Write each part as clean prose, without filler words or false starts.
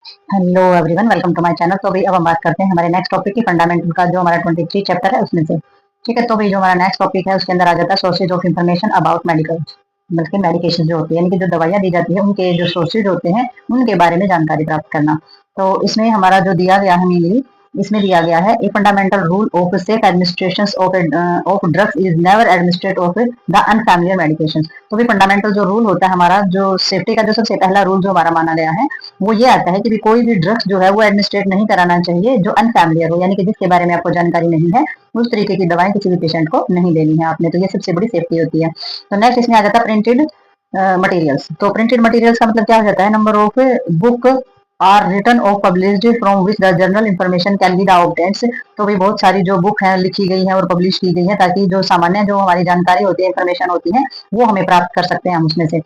Hello everyone, welcome to my channel. तो भाई अब हम बात करते हैं हमारे नेक्स्ट टॉपिक की, फंडामेंटल का, जो हमारा 23 चैप्टर है उसमें से। ठीक है, तो भाई जो हमारा नेक्स्ट टॉपिक है उसके अंदर आ जाता है sources of information about medical, बल्कि मेडिकेशन जो होती है, यानी कि जो दवाइयाँ दी जाती है उनके जो सोर्सेज होते हैं उनके बारे में जानकारी प्राप्त करना। तो इसमें हमारा जो दिया गया है मेनली, इसमें दिया गया है a fundamental rule of safe administration of drugs is never administrate of the unfamiliar medication. तो भी फंडामेंटल जो रूल होता है हमारा, जो सेफ्टी का जो सबसे पहला रूल जो हमारा माना गया है वो ये आता है कि भी कोई भी ड्रग्स जो है वो एडमिनिस्ट्रेट नहीं कराना चाहिए जो अनफैमिलियर हो, यानी कि जिसके बारे में आपको जानकारी नहीं है, उस तरीके की दवाएं किसी भी पेशेंट को नहीं देनी है आपने। तो ये सबसे बड़ी सेफ्टी होती है। तो नेक्स्ट इसमें आ जाता है प्रिंटेड मटेरियल्स। तो प्रिंटेड मटेरियल्स का मतलब क्या हो जाता है, number of book are written और published from which the journal information can be obtained. तो भी बहुत सारी जो बुक है लिखी गई है और पब्लिश की गई है, ताकि जो सामान्य जो हमारी जानकारी होती है, इंफॉर्मेशन होती है, वो हमें प्राप्त कर सकते हैं हम उसमें से।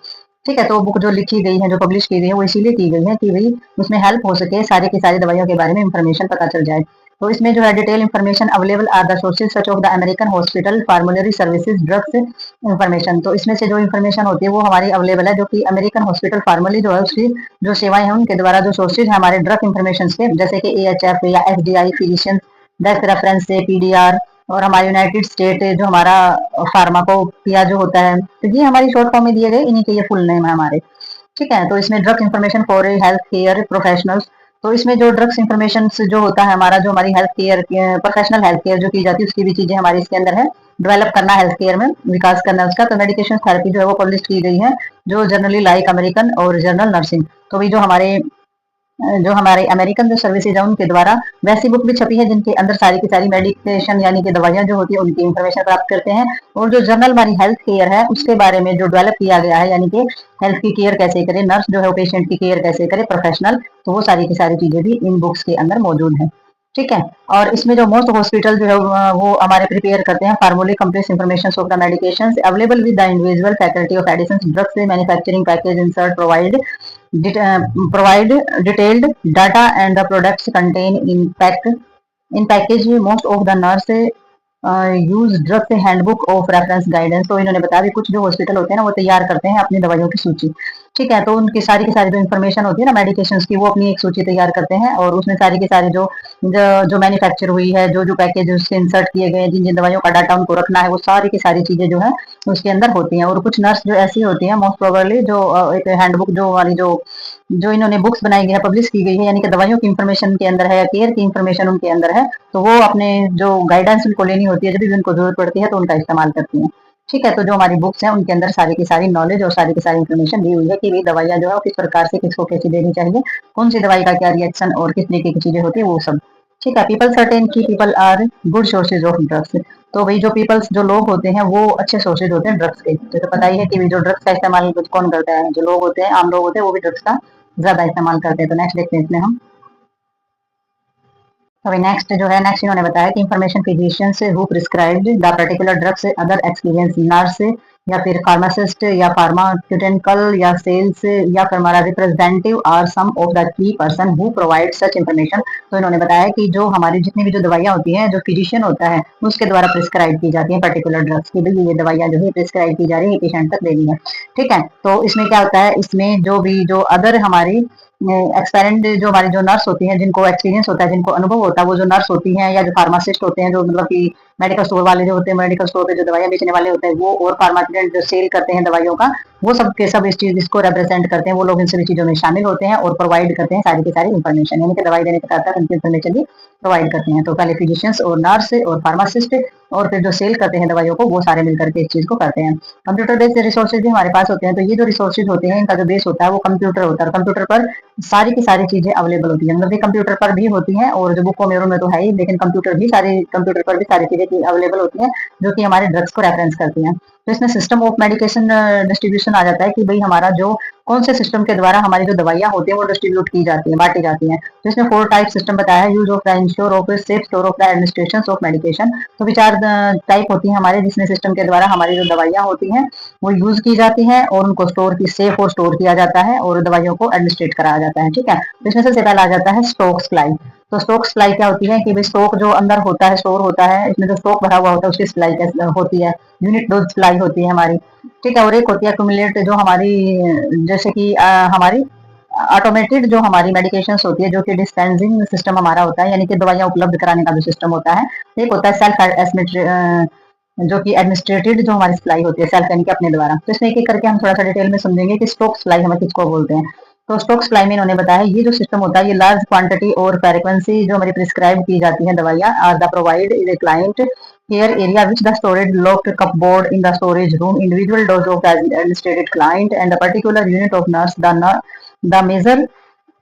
ठीक है, तो बुक जो लिखी गई है, जो पब्लिश की गई है, वो इसीलिए की गई है कि भाई उसमें हेल्प हो सके, सारी की सारी दवाइयों के बारे में इंफॉर्मेशन पता चल जाए। तो इसमें जो है detail information available are the sources such of the American hospital formulary services drugs information. तो इसमें से जो इंफॉर्मेशन होती है वो हमारी अवेलेबल है, जो कि अमेरिकन हॉस्पिटल फार्मली जो है उसकी जो सेवाएं हैं उनके द्वारा जो सोर्सेज है हमारे ड्रग इंफॉर्मेशन के, जैसे कि AHF या FDI फिजिशियन डेस्क रेफरेंस से, PDR, और हमारा यूनाइटेड स्टेट जो हमारा फार्माकोपिया जो होता है, तो ये हमारी शॉर्ट फॉर्म में दिए गए, इन्हीं के ये फुल नेम है हमारे। ठीक है, तो इसमें drug information for health care professionals. तो इसमें जो ड्रग्स इंफॉर्मेशन जो होता है हमारा, जो हमारी health care professional health care जो की जाती है उसकी भी चीजें हमारी इसके अंदर है। डेवलप करना हेल्थ केयर में, विकास करना उसका। तो मेडिकेशन थेरेपी जो है वो पब्लिश की गई है, जो जनरली लाइक अमेरिकन और जनरल नर्सिंग। तो भी जो हमारे अमेरिकन जो सर्विसेज है उनके द्वारा वैसी बुक भी छपी है जिनके अंदर सारी की सारी मेडिकेशन यानी कि दवाइयां जो होती है उनकी इंफॉर्मेशन प्राप्त करते हैं। और जो जर्नल हमारी हेल्थ केयर है उसके बारे में जो डेवलप किया गया है, यानी कि हेल्थ की केयर कैसे करे, नर्स जो है पेशेंट की केयर कैसे करे, प्रोफेशनल, तो वो सारी की सारी चीजें भी इन बुक्स के अंदर मौजूद है। ठीक है, और इसमें जो मोस्ट हॉस्पिटल जो है वो हमारे प्रिपेयर करते हैं formulary complete information of the medication available with the individual faculty of edition drugs manufacturing package insert provide detailed data and the products contain in package most of the nurse use drugs handbook of reference guidance. तो इन्होंने बताया भी कुछ जो hospital होते हैं ना वो तैयार करते हैं अपनी दवाइयों की सूची। ठीक है, तो उनकी सारी की सारी जो इन्फॉर्मेशन होती है ना मेडिकेशंस की, वो अपनी एक सूची तैयार करते हैं और उसमें सारी की सारी जो मैन्युफैक्चर हुई है, जो जो पैकेज उससे इंसर्ट किए गए, जिन जिन दवाइयों का डाटा उनको रखना है, वो सारी की सारी चीजें जो है उसके अंदर होती हैं। और कुछ नर्स जो ऐसी होती हैं मोस्ट प्रोबेबली जो एक हैंडबुक जो वाली जो जो इन्होंने बुक्स बनाई गई है, पब्लिश की गई है, यानी कि दवाइयों की इंफॉर्मेशन के अंदर है या केयर की इंफॉर्मेशन उनके अंदर है, तो वो अपने जो गाइडेंस उनको लेनी होती है जब भी उनको जरूरत पड़ती है तो उनका इस्तेमाल करती हैं। ठीक है, तो जो हमारी बुक्स हैं उनके अंदर सारी की सारी नॉलेज और सारी की सारी इन्फॉर्मेशन दी हुई है कि भाई दवाइयाँ जो है किस प्रकार से किसको कैसे देनी चाहिए, कौन सी दवाई का क्या रिएक्शन और किस तरीके की चीजें होती है वो सब। ठीक है, पीपल सर्टेन की people are good sources of drugs. तो भाई जो पीपल्स जो लोग होते हैं वो अच्छे सोर्सेज होते हैं ड्रग्स के। तो पता ही है कि जो ड्रग्स का इस्तेमाल कौन करता है, जो लोग होते हैं, आम लोग होते हैं, वो भी ड्रग्स का ज्यादा इस्तेमाल करते हैं। तो नेक्स्ट देखते हैं इसमें हम। तो अभी नेक्स्ट जो है, नेक्स्ट इन्होंने बताया कि information physicians who prescribed the particular drugs other experience nurse या फिर फार्मासिस्ट या फार्मास्यूटिकल या सेल्स या फिर हमारा representative are some of the key person who provide such information. तो इन्होंने बताया कि जो हमारी जितनी भी जो दवाइयाँ होती हैं, जो फिजिशियन होता है उसके द्वारा प्रिस्क्राइब की जाती है पर्टिकुलर ड्रग्स की, भाई ये दवाइयाँ जो है प्रिस्क्राइब की जा रही है पेशेंट तक देनी है। ठीक है, तो इसमें क्या होता है, इसमें जो भी जो अदर हमारी एक्सपेरेंट जो हमारी जो नर्स होती हैं, जिनको एक्सपीरियंस होता है, जिनको अनुभव होता है, वो जो नर्स होती हैं या जो फार्मासिस्ट होते हैं, जो मतलब कि मेडिकल स्टोर वाले जो होते हैं, मेडिकल स्टोर पे जो दवाइयाँ बेचने वाले होते हैं वो, और फार्मास्यूटिकल जो सेल करते हैं दवाइयों का, वो सब के सब इस चीज इसको रिप्रेजेंट करते हैं। वो लोग इन सभी चीजों में शामिल होते हैं और प्रोवाइड करते हैं सारी की सारी इन्फॉर्मेशन, यानी कि दवाई देने के साथ साथ उनकी इन्फॉर्मेशन भी प्रोवाइड करते हैं। तो पहले फिजिशियंस और नर्स और फार्मासिस्ट और फिर जो सेल करते हैं दवाइयों को, वो सारे मिलकर के इस चीज को करते हैं। कंप्यूटर बेस्ड रिसोर्सेज भी हमारे पास होते हैं। तो ये जो रिसोर्सेज होते हैं इनका जो बेस होता है वो कंप्यूटर होता है। कंप्यूटर पर सारी की सारी चीजें अवेलेबल होती है, मतलब ये कंप्यूटर पर भी होती हैं और जो बुकों में तो है ही, लेकिन कंप्यूटर पर भी सारी चीजें अवेलेबल होती हैं जो कि हमारे ड्रग्स को रेफरेंस करती हैं। तो इसमें सिस्टम ऑफ मेडिकेशन डिस्ट्रीब्यूशन आ जाता है कि भाई हमारा जो कौन से सिस्टम के द्वारा हमारी जो दवाइयाँ होती है वो डिस्ट्रीब्यूट की जाती है, बांटी जाती हैं। तो इसमें 4 टाइप सिस्टम बताया है, use of the ensure of safe store of the administration of medication. तो भी 4 टाइप होती है हमारे, जिसमें सिस्टम के द्वारा हमारी जो दवाइयाँ होती हैं वो यूज की जाती हैं और उनको स्टोर की सेफ और स्टोर किया जाता है और दवाइयों को एडमिनिस्ट्रेट कराया जाता है। ठीक है, तो इसमें सबसे पहला आ जाता है स्टॉक सप्लाई। तो स्टॉक सप्लाई क्या होती है कि भाई स्टॉक जो अंदर होता है, स्टोर होता है, इसमें जो स्टॉक भरा हुआ होता है उसकी सप्लाई कैसे होती है, यूनिट डोज सप्लाई होती है हमारी। ठीक है, और एक होती है एक्यूमुलेट, जो हमारी जैसे कि हमारी ऑटोमेटेड जो हमारी मेडिकेशंस होती है, जो कि डिस्पेंसिंग सिस्टम हमारा होता है, यानी कि दवाइयाँ उपलब्ध कराने का जो सिस्टम होता है, एक होता है सेल्फ जो कि एडमिनिस्ट्रेटेड जो हमारी सप्लाई होती है, सेल्फ यानी कि अपने द्वारा। तो इसमें एक एक करके हम थोड़ा सा डिटेल में समझेंगे कि स्टॉक सप्लाई हमें किसको बोलते हैं। तो स्टॉक सप्लाई में इन्होंने बताया ये जो सिस्टम होता है, ये लार्ज क्वांटिटी और फ्रीक्वेंसी जो हमारी प्रिस्क्राइब की जाती है दवाइयाँ are the provide is a client here area which the storage locked cupboard in the storage room individual dose of the administrated client and the particular unit of nurse the measure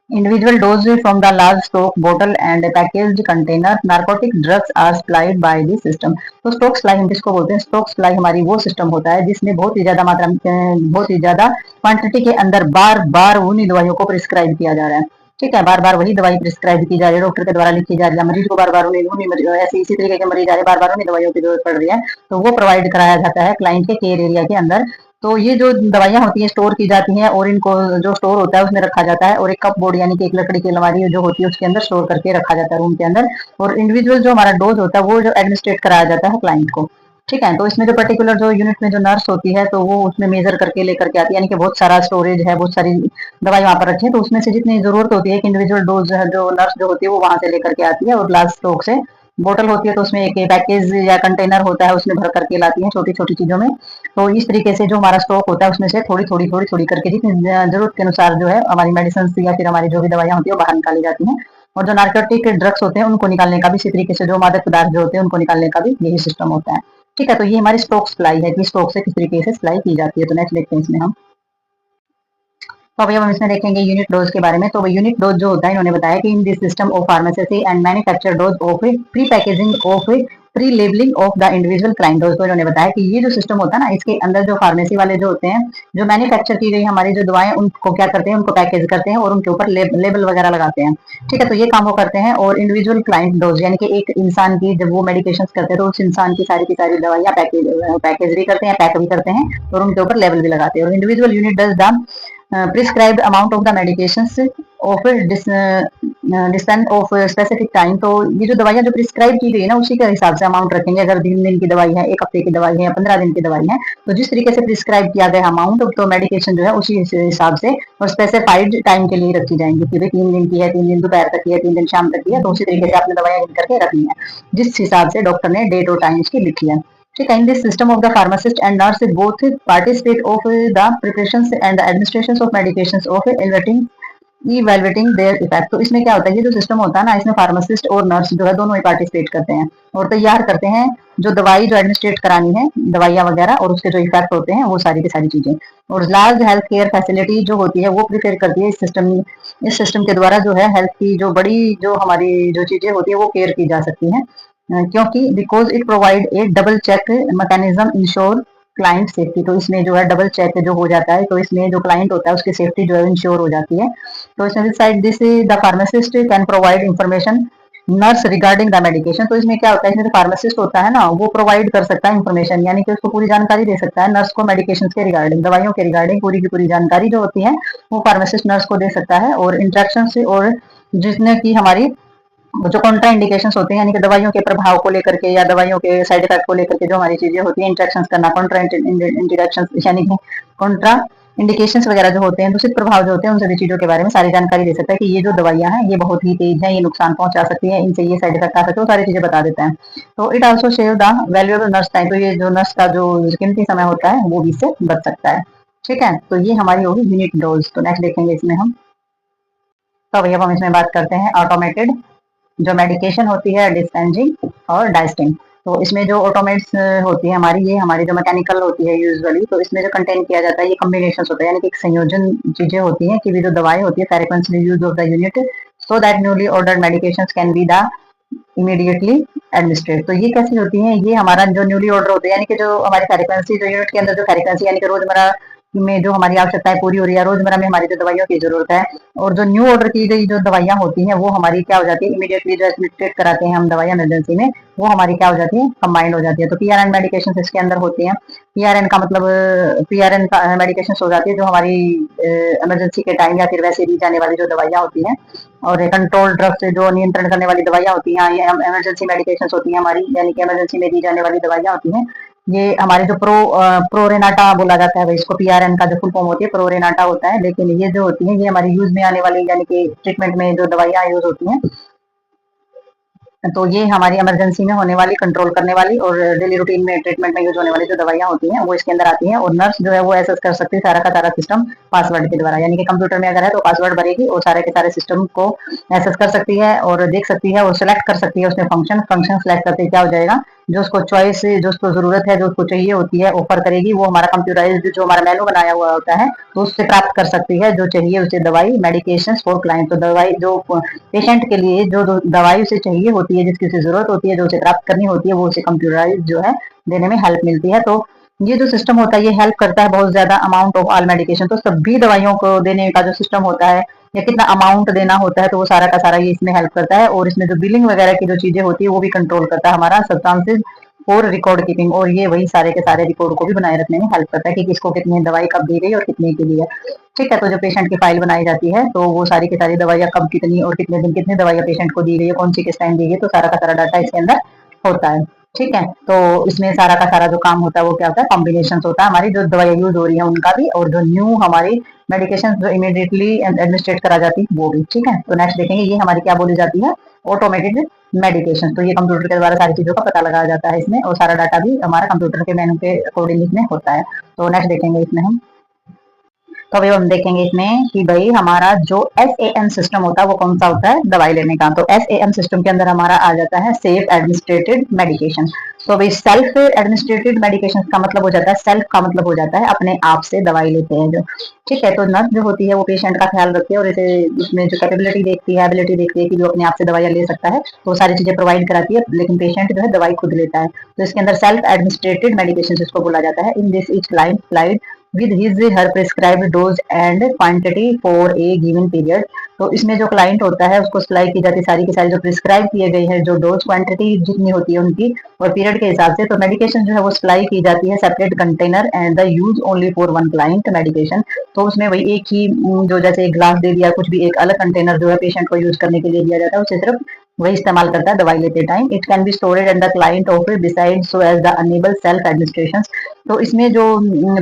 individual dose from the large stock bottle and a packaged container narcotic drugs are supplied by the system। तो stock supply हम किसको बोलते हैं? Stock supply हमारी वो system होता है जिसमें बहुत ही ज्यादा मात्रा में बहुत ही ज्यादा क्वांटिटी के अंदर बार बार उन्हीं दवाइयों को प्रिस्क्राइब किया जा रहा है। ठीक है, बार बार वही दवाई प्रिस्क्राइब की जा रही है, डॉक्टर के द्वारा लिखी जा रही है, मरीज को बार बार उन्हीं ऐसे इसी तरीके के मरीज आ रहे हैं, बार बार उन्हीं दवाइयों की जरूरत पड़ रही है, तो वो प्रोवाइड कराया जाता है क्लाइंट के केयर एरिया के अंदर। तो ये जो दवाइयाँ होती हैं स्टोर की जाती हैं और इनको जो स्टोर होता है उसमें रखा जाता है और एक कप बोर्ड यानी कि एक लकड़ी की अलमारी जो होती है उसके अंदर स्टोर करके रखा जाता है रूम के अंदर। और इंडिविजुअल जो हमारा डोज होता है वो जो एडमिनिस्ट्रेट कराया जाता है क्लाइंट को। ठीक है, तो इसमें जो पर्टिकुलर जो यूनिट में जो नर्स होती है तो वो उसमें मेजर करके लेकर के आती है, यानी कि बहुत सारा स्टोरेज है, बहुत सारी दवाई वहां पर रखी है, तो उसमें से जितनी जरूरत होती है कि इंडिविजुअल डोज जो नर्स जो होती है वो वहां से लेकर के आती है और लार्ज स्टॉक से बोतल होती है तो उसमें एक पैकेज या कंटेनर होता है उसमें भर करके लाती है छोटी छोटी चीजों में। तो इस तरीके से जो हमारा स्टॉक होता है उसमें से थोड़ी थोड़ी करके जितनी जरूरत के अनुसार जो है हमारी मेडिसिन या फिर हमारी जो भी दवाइयाँ होती है वो बाहर निकाली जाती हैं। और जो नार्कोटिक ड्रग्स होते हैं उनको निकालने का भी इसी तरीके से जो मादक पदार्थ जो होते हैं उनको निकालने का भी यही सिस्टम होता है। ठीक है, तो ये हमारी स्टॉक सप्लाई है कि स्टॉक से किस तरीके से सप्लाई की जाती है। तो नेक्स्ट देखते हैं इसमें हम। तो अभी हम इसमें देखेंगे यूनिट डोज के बारे में। तो यूनिट डोज जो होता है इन्होंने बताया कि in this system of pharmacy and manufacture dose of pre packaging of pre labelling of the individual client dose. तो इन्होंने बताया कि ये जो सिस्टम होता है ना इसके अंदर जो फार्मेसी वाले जो होते हैं जो मैन्युफैक्चर की गई हमारी जो दवाएं उनको क्या करते हैं, उनको पैकेज करते हैं और उनके ऊपर लेबल वगैरह लगाते हैं। ठीक है, तो ये काम वो करते हैं। और इंडिविजुअल क्लाइंट डोज यानी कि एक इंसान की जब वो मेडिकेशन करते हैं तो उस इंसान की सारी दवाइयाँ पैकेज भी करते हैं, पैक भी करते हैं और उनके ऊपर लेबल भी लगाते हैं। और individual unit does the prescribed amount of the medications of dispense of specific time. तो ये जो दवाइयाँ जो प्रिस्क्राइब की गई है ना उसी के हिसाब से अमाउंट रखेंगे। अगर 3 दिन की दवाई है, 1 हफ्ते की दवाई है या 15 दिन की दवाई है, तो जिस तरीके से प्रिस्क्राइब किया गया अमाउंट तो मेडिकेशन जो है उसी हिसाब से और स्पेसिफाइड टाइम के लिए रखी जाएंगी कि भाई 3 दिन की है, 3 दिन दोपहर तक की है, 3 दिन शाम तक की है, तो उसी तरीके से आपने दवाइयाँ लिख करके रखनी है जिस हिसाब से डॉक्टर ने डेट और टाइम की लिखी है। ठीक है, in this system of the pharmacist and nurse both participate of the preparations and the administrations of medications of evaluating their effect। तो इसमें क्या होता है, ये जो सिस्टम होता है ना इसमें फार्मासिस्ट और नर्स जो है दोनों ही पार्टिसिपेट करते हैं और तैयार करते हैं जो दवाई जो एडमिनिस्ट्रेट करानी है दवाइयाँ वगैरह और उसके जो इफेक्ट होते हैं वो सारी की सारी चीजें। और लार्ज हेल्थ केयर फैसिलिटी जो होती है वो प्रिपेयर करती है इस सिस्टम के द्वारा जो है हेल्थ की जो बड़ी जो हमारी जो चीजें होती है वो केयर की जा सकती है क्योंकि because it provide a double check mechanism ensure client safety. तो इसमें जो है डबल चेक जो हो जाता है तो इसमें जो क्लाइंट होता है उसकी सेफ्टी जो है इंश्योर हो जाती है। तो इसमें side this the pharmacist can provide information nurse regarding the medication. तो इसमें क्या होता है, इसमें जो फार्मासिस्ट होता है ना वो प्रोवाइड कर सकता है इंफॉर्मेशन यानी कि उसको पूरी जानकारी दे सकता है नर्स को मेडिकेशन के रिगार्डिंग, दवाइयों के रिगार्डिंग पूरी की पूरी जानकारी जो होती है वो फार्मासिस्ट नर्स को दे सकता है। और इंट्रैक्शन से और जिसने की हमारी जो कॉन्ट्रा इंडिकेशन होते हैं यानी कि दवाइयों के प्रभाव को लेकर के या दवाइयों के साइड इफेक्ट को लेकर के जो हमारी चीजें होती है इंट्रैक्शन करना, कॉन्ट्रा इंटरेक्शन यानी कि कॉन्ट्रा इंडिकेशन वगैरह जो होते हैं दूषित प्रभाव जो होते हैं उन सभी चीजों के बारे में सारी जानकारी दे सकता है कि ये जो दवाइयां हैं ये बहुत ही तेज है, ये नुकसान पहुंचा सकती है, इनसे ये साइड इफेक्ट आ सकते हैं, वो सारी चीजें बता देता है। तो it also save the valuable nurse time. तो ये जो नर्स का जो कीमती समय होता है वो भी इससे बच सकता है। ठीक है, तो ये हमारी होगी यूनिट डोज। तो नेक्स्ट देखेंगे इसमें हम। तो भैया हम इसमें बात करते हैं ऑटोमेटेड जो मेडिकेशन होती है डिस्पेंसिंग और डाइस्टिंग। तो इसमें जो ऑटोमेट्स होती है हमारी ये हमारी जो मैकेनिकल होती है यूजुअली, तो इसमें जो कंटेन किया जाता है ये कॉम्बिनेशन होता है यानी कि एक संयोजन चीजें होती हैं कि जो दवाई होती है frequently use of the unit so that newly ordered medications can be the immediately administrate. तो ये कैसी होती है, ये हमारा जो न्यूली ऑर्डर होते हैं यानी कि जो हमारी फ्रीक्वेंसी जो यूनिट के अंदर जो फ्रीक्वेंसी यानी कि रोजमर्रा में जो हमारी आवश्यकताएं पूरी हो रही है, रोजमर्रा में हमारी जो दवाइयों की जरूरत है और जो न्यू ऑर्डर की गई जो दवाइयां होती हैं वो हमारी क्या हो जाती है इमीडिएटली जो एडमिनिस्ट्रेट कराते हैं हम दवाइयां इमरजेंसी में वो हमारी क्या हो जाती है कंबाइंड हो जाती है। तो पीआरएन मेडिकेशन इसके अंदर होती हैं। पीआरएन का मतलब पीआरएन मेडिकेशन हो जाती है जो हमारी इमरजेंसी के टाइम या फिर वैसे दी जाने वाली जो दवाइयां होती हैं। और कंट्रोल ड्रग से जो नियंत्रण करने वाली दवाइयां होती हैं, ये इमरजेंसी मेडिकेशन होती हैं हमारी यानी कि इमरजेंसी में दी जाने वाली दवाइयां होती हैं। ये हमारे जो प्रोरेनाटा बोला जाता है, इसको पीआरएन का जो फुल फॉर्म होती है प्रोरेनाटा होता है। लेकिन ये जो होती है ये हमारी यूज में आने वाली, यानी कि ट्रीटमेंट में जो दवाइयाँ यूज होती हैं, तो ये हमारी इमरजेंसी में होने वाली, कंट्रोल करने वाली और डेली रूटीन में ट्रीटमेंट में यूज होने वाली जो दवाइयाँ होती हैं वो इसके अंदर आती हैं। और नर्स जो है वो एसेस कर सकती है सारा का सारा सिस्टम पासवर्ड के द्वारा, यानी कि कंप्यूटर में अगर है तो पासवर्ड भरेगी और सारे के सारे सिस्टम को एसेस कर सकती है और देख सकती है और सिलेक्ट कर सकती है उसमें फंक्शन सेलेक्ट करते क्या हो जाएगा, जो उसको चॉइस, जो उसको जरूरत है, जो उसको चाहिए होती है ऑफर करेगी, वो हमारा कंप्यूटराइज्ड जो हमारा मेनू बनाया हुआ होता है तो उससे प्राप्त कर सकती है जो चाहिए उसे दवाई, मेडिकेशन फॉर क्लाइंट। तो दवाई जो पेशेंट के लिए जो दवाई उसे चाहिए होती है, जिसकी उसे जरूरत होती है, जो उसे प्राप्त करनी होती है, वो उसे कंप्यूटराइज जो है देने में हेल्प मिलती है। तो ये जो सिस्टम होता है ये हेल्प करता है बहुत ज्यादा अमाउंट ऑफ ऑल मेडिकेशन। तो सभी दवाइयों को देने का जो सिस्टम होता है या कितना अमाउंट देना होता है तो वो सारा का सारा ये इसमें हेल्प करता है। और इसमें जो बिलिंग वगैरह की जो चीजें होती है वो भी कंट्रोल करता है हमारा सब्सटेंसेज और रिकॉर्ड कीपिंग, और ये वही सारे के सारे रिकॉर्ड को भी बनाए रखने में हेल्प करता है कि किसको कितनी दवाई कब दी गई और कितने के लिए। ठीक है, तो जो पेशेंट की फाइल बनाई जाती है तो वो सारी की सारी दवाइयाँ कब कितनी और कितने दिन कितनी दवाइयाँ पेशेंट को दी गई है, कौन सी किस टाइम दी गई, तो सारा का सारा डाटा इसके अंदर होता है। ठीक है, तो इसमें सारा का सारा जो काम होता है वो क्या होता है, कॉम्बिनेशन होता है हमारी जो दवाइयाँ यूज हो रही है उनका भी, और जो न्यू हमारी मेडिकेशन जो इमीडिएटली एडमिनिस्ट्रेट करा जाती है वो भी। ठीक है, तो नेक्स्ट देखेंगे ये हमारी क्या बोली जाती है, ऑटोमेटेड मेडिकेशन। तो ये कंप्यूटर के द्वारा सारी चीजों का पता लगाया जाता है इसमें, और सारा डाटा भी हमारा कंप्यूटर के मेनू के अकॉर्डिंग इसमें होता है। तो नेक्स्ट देखेंगे इसमें हम, तो अभी हम देखेंगे इसमें कि भाई हमारा जो SAM सिस्टम होता है वो कौन सा होता है, दवाई लेने का। तो SAM सिस्टम के अंदर हमारा आ जाता है सेफ एडमिनिस्ट्रेटेड मेडिकेशन। तो भाई सेल्फ एडमिनिस्ट्रेटेड मेडिकेशन का मतलब हो जाता है, सेल्फ का मतलब हो जाता है अपने आप से दवाई लेते हैं जो। ठीक है, तो नर्स जो होती है वो पेशेंट का ख्याल रखती है और इसे उसमें जो कैपेबिलिटी देखती है, एबिलिटी देखती है कि जो अपने आप से दवाइयाँ ले सकता है, तो वो सारी चीजें प्रोवाइड कराती है, लेकिन पेशेंट जो है दवाई खुद लेता है। तो इसके अंदर सेल्फ एडमिनिस्ट्रेटेड मेडिकेशन जिसको बोला जाता है, in this etch client with his her prescribed dose and quantity for a given period। तो इसमें जो क्लाइंट होता है उसको सप्लाई की जाती है सारी की सारी जो प्रिस्क्राइब किए गए हैं जो डोज क्वांटिटी जितनी होती है उनकी और पीरियड के हिसाब से। तो मेडिकेशन जो है वो सप्लाई की जाती है separate container and the use only for one client medication. तो उसमें वही एक ही जो जैसे एक ग्लास दे दिया कुछ भी, एक अलग कंटेनर जो है पेशेंट को यूज करने के लिए दिया जाता है, उसे सिर्फ वही इस्तेमाल करता है दवाई लेते time. It can be stored and the client of decide so as the enable self administration. तो इसमें जो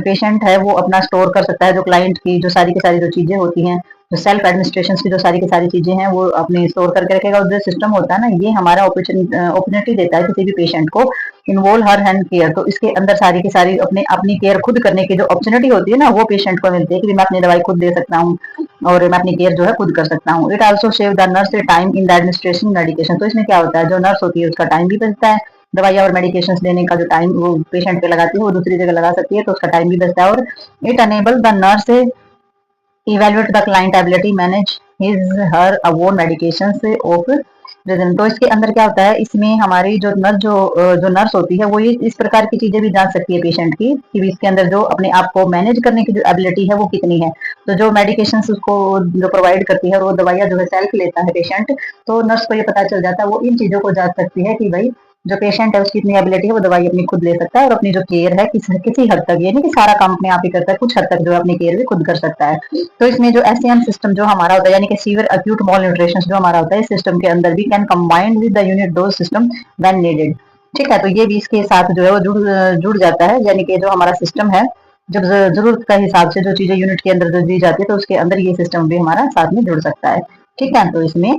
पेशेंट है वो अपना स्टोर कर सकता है जो क्लाइंट की जो सारी की सारी जो चीजें होती हैं, जो सेल्फ एडमिनिस्ट्रेशन की जो सारी की सारी चीजें हैं वो अपने स्टोर करके रखेगा। और जो सिस्टम होता है ना ये हमारा अपॉर्चुनिटी देता है किसी भी पेशेंट को इन्वॉल्व हर हैंड केयर। तो इसके अंदर सारी की सारी अपनी केयर खुद करने की जो अपॉर्चुनिटी होती है ना वो पेशेंट को मिलती है कि मैं अपनी दवाई खुद दे सकता हूँ और मैं अपनी केयर जो है खुद कर सकता हूँ। It also save the nurse time in the administration medication. तो इसमें क्या होता है जो नर्स होती है उसका टाइम भी बचता है, दवाइयाँ और मेडिकेशन देने का जो टाइम वो पेशेंट पे लगाती है वो दूसरी जगह लगा सकती है, तो उसका टाइम भी बचता है। और it enable the nurse evaluate the client ability manage his her own medication of present. तो इसके अंदर क्या होता है, इसमें हमारी जो नर्स होती है वो ये इस प्रकार की चीजें भी जान सकती है पेशेंट की कि इसके अंदर जो अपने आप को मैनेज करने की जो एबिलिटी है वो कितनी है। तो जो मेडिकेशन उसको जो प्रोवाइड करती है और वो दवाइयाँ जो है सेल्फ लेता है पेशेंट, तो नर्स को ये पता चल जाता है, वो इन चीजों को जान सकती है कि भाई जो पेशेंट है उसकी इतनी एबिलिटी है वो दवाई अपनी खुद ले सकता है और अपनी जो केयर है किसी हद तक, ये नहीं कि सारा काम अपने आप ही करता है, कुछ हद तक जो अपनी केयर भी खुद कर सकता है। तो इसमें जो SAM सिस्टम जो हमारा होता है यानी कि सीवियर अक्यूट मॉल न्यूट्रिशन जो हमारा होता है इस सिस्टम के अंदर भी can combined with the unit dose system when needed. ठीक है, तो ये भी इसके साथ जो है वो जुड़ जाता है, यानी कि जो हमारा सिस्टम है जब जरूरत का हिसाब से जो चीजें यूनिट के अंदर जो दी जाती है तो उसके अंदर ये सिस्टम भी हमारा साथ में जुड़ सकता है। ठीक है, तो इसमें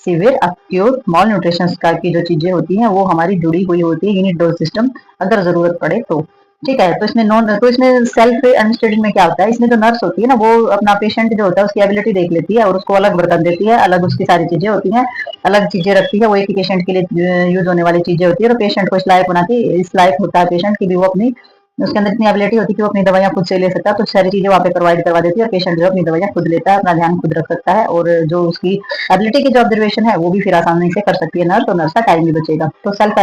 सीवियर अक्यूट मॉल न्यूट्रिशन की जो चीजें होती हैं वो हमारी जुड़ी हुई होती है यूनिट डोज सिस्टम अगर जरूरत पड़े तो। ठीक है, तो इसमें सेल्फ एडमिनिस्ट्रेटेड में क्या होता है, इसमें जो नर्स होती है ना वो अपना पेशेंट जो होता है उसकी एबिलिटी देख लेती है और उसको अलग बर्तन देती है, अलग उसकी सारी चीजें होती हैं, अलग चीजें रखती है, वो एक ही पेशेंट के लिए यूज होने वाली चीजें होती है और पेशेंट को इस लायक बनाती है, इस लायक होता है पेशेंट की भी वो अपनी उसके अंदर इतनी एबिलिटी होती है कि वो अपनी दवाइयाँ खुद से ले सकता है, तो सारी चीजें वहाँ पे प्रोवाइड करवा देती है और पेशेंट जो अपनी दवाइयाँ खुद लेता है, अपना ध्यान खुद रख सकता है और जो उसकी एबिलिटी की जो ऑब्जर्वेशन है वो भी फिर आसानी से कर सकती है नर्स, तो नर्स का टाइम भी बचेगा। तो सेल्फ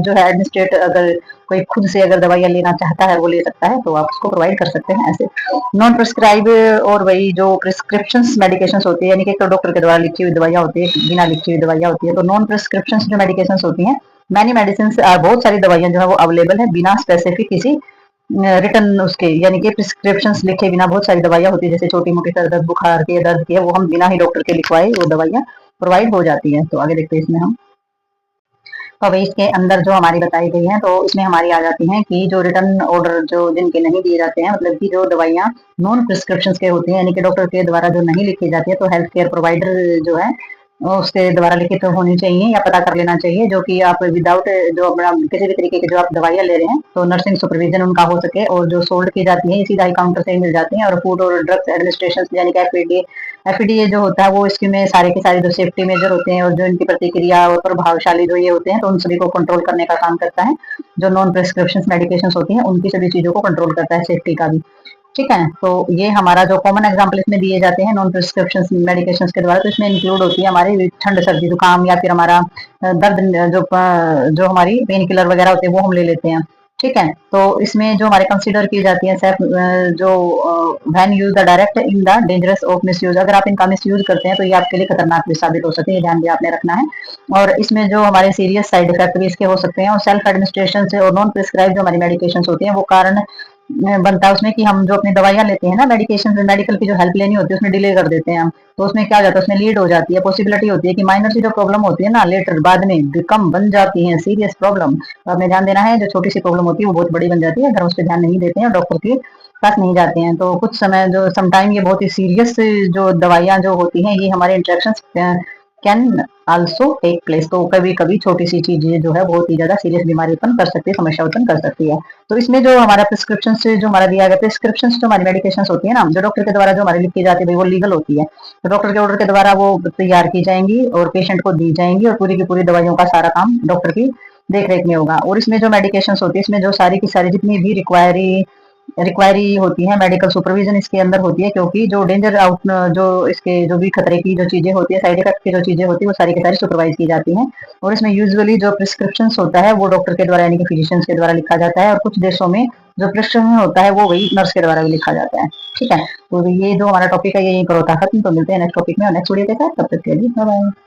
जो है एडमिनिस्ट्रेट अगर कोई खुद से अगर दवाइयाँ लेना चाहता है वो ले सकता है, तो आप उसको प्रोवाइड कर सकते हैं ऐसे। नॉन प्रिस्क्राइब और वही जो प्रिस्क्रिप्शन मेडिकेशन होती है यानी कि तो डॉक्टर के द्वारा लिखी हुई दवाइयाँ होती है, बिना लिखी हुई दवाइयाँ होती है। तो नॉन प्रिस्क्रिप्शन जो मेडिकेशन होती है मैनी मेडिसिन बहुत सारी दवाइयाँ जो है वो अवेलेबल है बिना स्पेसिफिक किसी रिटर्न उसके यानी कि प्रिस्क्रिप्शन लिखे बिना बहुत सारी दवाइयाँ होती है, जैसे छोटी मोटी सर दर्द बुखार की दर्द की है वो हम बिना ही डॉक्टर के लिखवाए वो दवाइयाँ प्रोवाइड हो जाती है। तो आगे देखते हैं इसमें हम, तो अभी इसके अंदर जो हमारी बताई गई है, तो इसमें हमारी आ जाती हैं कि जो रिटर्न ऑर्डर जो जिनके नहीं दिए जाते हैं, मतलब कि जो दवाइयाँ नॉन प्रिस्क्रिप्शन के होती हैं, यानी कि डॉक्टर के द्वारा जो नहीं लिखी जाती है, तो हेल्थ केयर प्रोवाइडर जो है उसके द्वारा लिखित तो होनी चाहिए या पता कर लेना चाहिए, जो कि आप विदाउट जो अपना किसी भी तरीके की जो आप दवाइयाँ ले रहे हैं, तो नर्सिंग सुपरविजन उनका हो सके, और जो सोल्ड की जाती है सीधा ही काउंटर से ही मिल जाती हैं। और फूड और ड्रग्स एडमिनिस्ट्रेशन यानी कि एफडीए जो होता है वो इसमें सारे के सारे जो सेफ्टी मेजर होते हैं और जो इनकी प्रतिक्रिया और प्रभावशाली जो ये होते हैं, तो उन सभी को कंट्रोल करने का काम करता है। जो नॉन प्रिस्क्रिप्शन मेडिकेशन होती हैं उनकी सभी चीजों को कंट्रोल करता है, सेफ्टी का भी। ठीक है, तो ये हमारा जो कॉमन एग्जाम्पल इसमें दिए जाते हैं नॉन प्रिस्क्रिप्शन मेडिकेशन के द्वारा, तो इसमें इंक्लूड होती है हमारी ठंड सर्दी जुकाम, या फिर हमारा दर्द जो हमारी पेन किलर वगैरह होते हैं वो हम ले लेते हैं। ठीक है, तो इसमें जो हमारे कंसीडर की जाती है सेफ जो when use the direct in the dangerous of misuse, अगर आप इनका मिसयूज करते हैं तो ये आपके लिए खतरनाक भी साबित हो सकते हैं, ये ध्यान भी आपने रखना है। और इसमें जो हमारे सीरियस साइड इफेक्ट भी इसके हो सकते हैं, और सेल्फ एडमिनिस्ट्रेशन से और नॉन प्रिस्क्राइब जो हमारी मेडिकेशन होती हैं वो कारण बनता है उसमें कि हम जो अपनी दवाइयाँ लेते हैं ना, मेडिकेशन मेडिकल की जो हेल्प लेनी होती है उसमें डिले कर देते हैं हम, तो उसमें क्या हो जाता है, उसमें लीड हो जाती है, पॉसिबिलिटी होती है कि माइनर सी जो प्रॉब्लम होती है ना लेटर बाद में बिकम बन जाती है सीरियस प्रॉब्लम। तो आपने ध्यान देना है, जो छोटी सी प्रॉब्लम होती है वो बहुत बड़ी बन जाती है अगर उस पर ध्यान नहीं देते हैं और डॉक्टर के पास नहीं जाते हैं। तो कुछ समय जो समटाइम ये बहुत ही सीरियस जो दवाइयाँ जो होती हैं, ये हमारे interaction can also take place, तो कभी कभी छोटी सी चीजें जो है बहुत ही ज्यादा सीरियस बीमारी उत्पन्न कर सकती है, समस्या उत्पन्न कर सकती है। तो इसमें जो हमारा प्रिस्क्रिप्शन से जो हमारा दिया गया प्रिस्क्रिप्शन जो हमारी मेडिकेशन होती है ना, जो डॉक्टर के द्वारा जो हमारी लिखी जाती है वो लीगल होती है, तो डॉक्टर के ऑर्डर के द्वारा वो तैयार की जाएंगी और पेशेंट को दी जाएंगी, और पूरी की पूरी दवाइयों का सारा काम डॉक्टर की देख रेख में होगा। और इसमें जो मेडिकेशन होती है, इसमें जो सारी की सारी जितनी भी रिक्वायरी होती है मेडिकल सुपरविजन इसके अंदर होती है, क्योंकि जो डेंजर आउट जो इसके जो भी खतरे की जो चीजें होती है, साइड इफेक्ट की जो चीजें होती है वो सारी की सारी सुपरवाइज की जाती हैं। और इसमें यूजुअली जो प्रिस्क्रिप्शन होता है वो डॉक्टर के द्वारा यानी कि फिजिशियंस के द्वारा लिखा जाता है, और कुछ देशों में जो प्रिस्क्रिप्शन होता है वो वही नर्स के द्वारा भी लिखा जाता है। ठीक है, तो ये जो हमारा टॉपिक है ये यहीं पर होता है खत्म। तो मिलते हैं नेक्स्ट टॉपिक में और नेक्स्ट वीडियो के साथ, तब तक के लिए बाय बाय।